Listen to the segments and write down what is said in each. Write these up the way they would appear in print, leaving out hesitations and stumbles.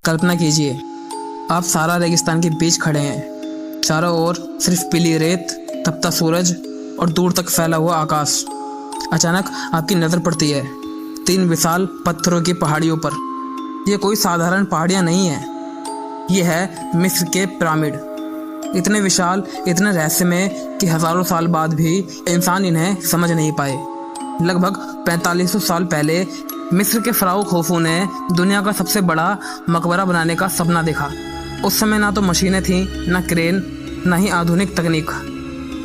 कल्पना कीजिए, आप सारा रेगिस्तान के बीच खड़े हैं। चारों ओर सिर्फ पीली रेत, तपता सूरज और दूर तक फैला हुआ आकाश। अचानक आपकी नज़र पड़ती है 3 विशाल पत्थरों की पहाड़ियों पर। ये कोई साधारण पहाड़ियाँ नहीं है, ये है मिस्र के पिरामिड। इतने विशाल, इतने रहस्यमय कि हज़ारों साल बाद भी इंसान इन्हें समझ नहीं पाए। लगभग 4500 साल पहले मिस्र के फ़राओ खोफू ने दुनिया का सबसे बड़ा मकबरा बनाने का सपना देखा। उस समय ना तो मशीनें थीं, ना क्रेन, ना ही आधुनिक तकनीक।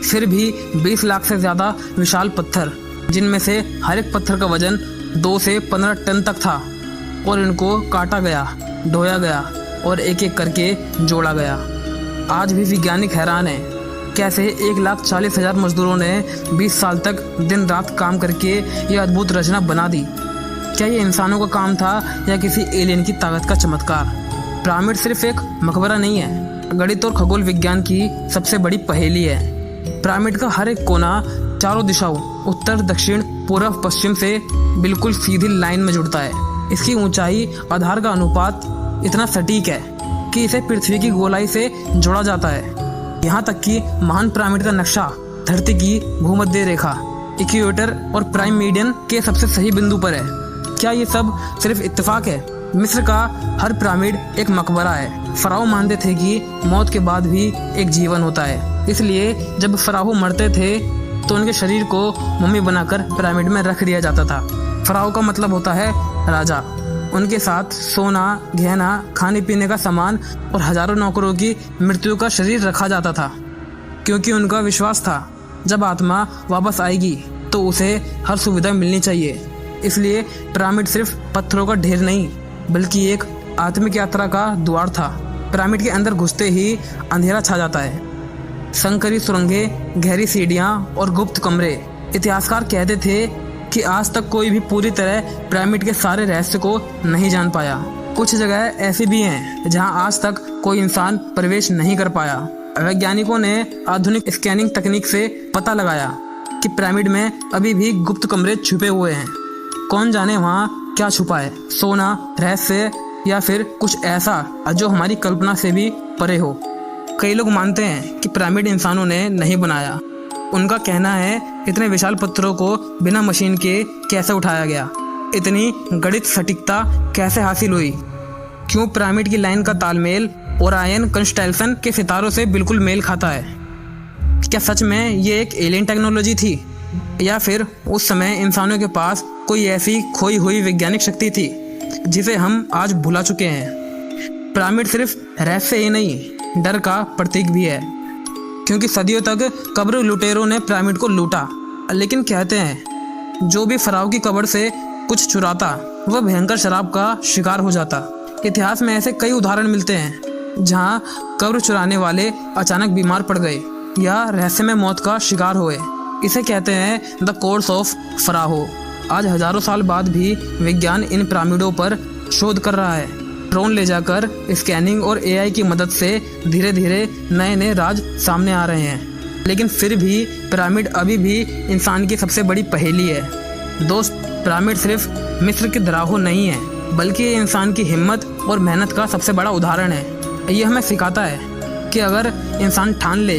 फिर भी 20 लाख से ज़्यादा विशाल पत्थर, जिनमें से हर एक पत्थर का वजन 2 से 15 टन तक था, और इनको काटा गया, ढोया गया और एक एक करके जोड़ा गया। आज भी वैज्ञानिक हैरान हैं कैसे 1,40,000 मजदूरों ने 20 साल तक दिन रात काम करके ये अद्भुत रचना बना दी। क्या ये इंसानों का काम था या किसी एलियन की ताकत का चमत्कार? पिरामिड सिर्फ एक मकबरा नहीं है, गणित और खगोल विज्ञान की सबसे बड़ी पहेली है। पिरामिड का हर एक कोना चारों दिशाओं, उत्तर, दक्षिण, पूर्व, पश्चिम से बिल्कुल सीधी लाइन में जुड़ता है। इसकी ऊंचाई, आधार का अनुपात इतना सटीक है कि इसे पृथ्वी की गोलाई से जोड़ा जाता है। यहाँ तक कि महान पिरामिड का नक्शा धरती की भूमध्य रेखा, इक्वेटर और प्राइम मीडियन के सबसे सही बिंदु पर है। क्या ये सब सिर्फ इत्तेफाक है? मिस्र का हर पिरामिड एक मकबरा है। फ़राओ मानते थे कि मौत के बाद भी एक जीवन होता है, इसलिए जब फ़राओ मरते थे तो उनके शरीर को मम्मी बनाकर पिरामिड में रख दिया जाता था। फ़राओ का मतलब होता है राजा। उनके साथ सोना, गहना, खाने पीने का सामान और हजारों नौकरों की मृत्यु का शरीर रखा जाता था, क्योंकि उनका विश्वास था जब आत्मा वापस आएगी तो उसे हर सुविधा मिलनी चाहिए। इसलिए पिरामिड सिर्फ पत्थरों का ढेर नहीं, बल्कि एक आत्मिक यात्रा का द्वार था। पिरामिड के अंदर घुसते ही अंधेरा छा जाता है। संकरी सुरंगें, गहरी सीढ़ियाँ और गुप्त कमरे। इतिहासकार कहते थे कि आज तक कोई भी पूरी तरह पिरामिड के सारे रहस्य को नहीं जान पाया। कुछ जगह ऐसी भी हैं जहां आज तक कोई इंसान प्रवेश नहीं कर पाया। वैज्ञानिकों ने आधुनिक स्कैनिंग तकनीक से पता लगाया कि पिरामिड में अभी भी गुप्त कमरे छुपे हुए हैं। कौन जाने वहां क्या छुपा है, सोना, रहस्य या फिर कुछ ऐसा जो हमारी कल्पना से भी परे हो। कई लोग मानते हैं कि पिरामिड इंसानों ने नहीं बनाया। उनका कहना है इतने विशाल पत्थरों को बिना मशीन के कैसे उठाया गया, इतनी गणित सटीकता कैसे हासिल हुई, क्यों पिरामिड की लाइन का तालमेल ओरायन कंस्टेलेशन के सितारों से बिल्कुल मेल खाता है। क्या सच में ये एक एलियन टेक्नोलॉजी थी, या फिर उस समय इंसानों के पास कोई ऐसी खोई हुई वैज्ञानिक शक्ति थी जिसे हम आज भुला चुके हैं। पिरामिड सिर्फ रहस्य ही नहीं, डर का प्रतीक भी है, क्योंकि सदियों तक कब्र लुटेरों ने पिरामिड को लूटा। लेकिन कहते हैं जो भी फ़राओ की कब्र से कुछ चुराता वह भयंकर शराब का शिकार हो जाता। इतिहास में ऐसे कई उदाहरण मिलते हैं जहां कब्र चुराने वाले अचानक बीमार पड़ गए या रहस्यमय मौत का शिकार हुए। इसे कहते हैं द कोर्स ऑफ फ़राओ। आज हजारों साल बाद भी विज्ञान इन पिरामिडों पर शोध कर रहा है। ड्रोन ले जाकर स्कैनिंग और एआई की मदद से धीरे धीरे नए नए राज सामने आ रहे हैं। लेकिन फिर भी पिरामिड अभी भी इंसान की सबसे बड़ी पहेली है। दोस्त, पिरामिड सिर्फ मिस्र के धराहो नहीं है, बल्कि ये इंसान की हिम्मत और मेहनत का सबसे बड़ा उदाहरण है। ये हमें सिखाता है कि अगर इंसान ठान ले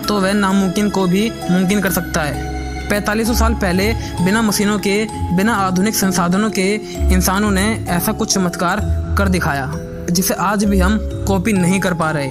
तो वह नामुमकिन को भी मुमकिन कर सकता है। 4500 साल पहले बिना मशीनों के, बिना आधुनिक संसाधनों के इंसानों ने ऐसा कुछ चमत्कार कर दिखाया जिसे आज भी हम कॉपी नहीं कर पा रहे।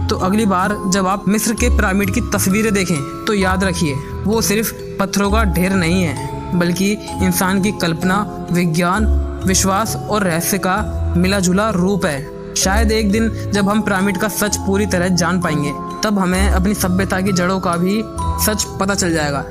तो अगली बार जब आप मिस्र के पिरामिड की तस्वीरें देखें तो याद रखिए वो सिर्फ पत्थरों का ढेर नहीं है, बल्कि इंसान की कल्पना, विज्ञान, विश्वास और रहस्य का मिला जुला रूप है। शायद एक दिन जब हम पिरामिड का सच पूरी तरह जान पाएंगे, तब हमें अपनी सभ्यता की जड़ों का भी सच पता चल जाएगा।